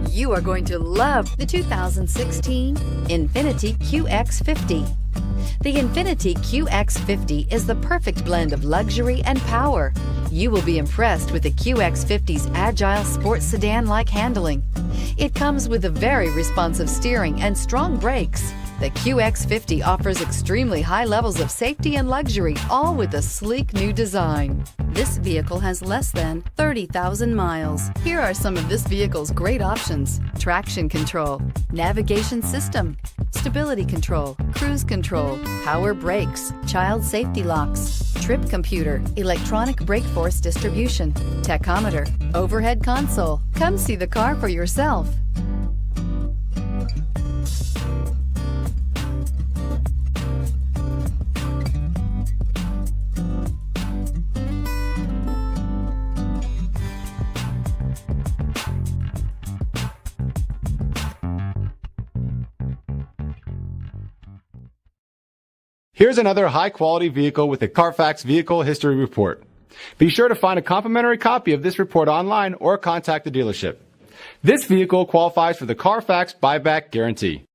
You are going to love the 2016 INFINITI QX50. The INFINITI QX50 is the perfect blend of luxury and power. You will be impressed with the QX50's agile sports sedan-like handling. It comes with a very responsive steering and strong brakes. The QX50 offers extremely high levels of safety and luxury, all with a sleek new design. This vehicle has less than 30,000 miles. Here are some of this vehicle's great options: traction control, navigation system, stability control, cruise control, power brakes, child safety locks, trip computer, electronic brake force distribution, tachometer, overhead console. Come see the car for yourself. Here's another high-quality vehicle with a CARFAX Vehicle History Report. Be sure to find a complimentary copy of this report online or contact the dealership. This vehicle qualifies for the CARFAX Buyback Guarantee.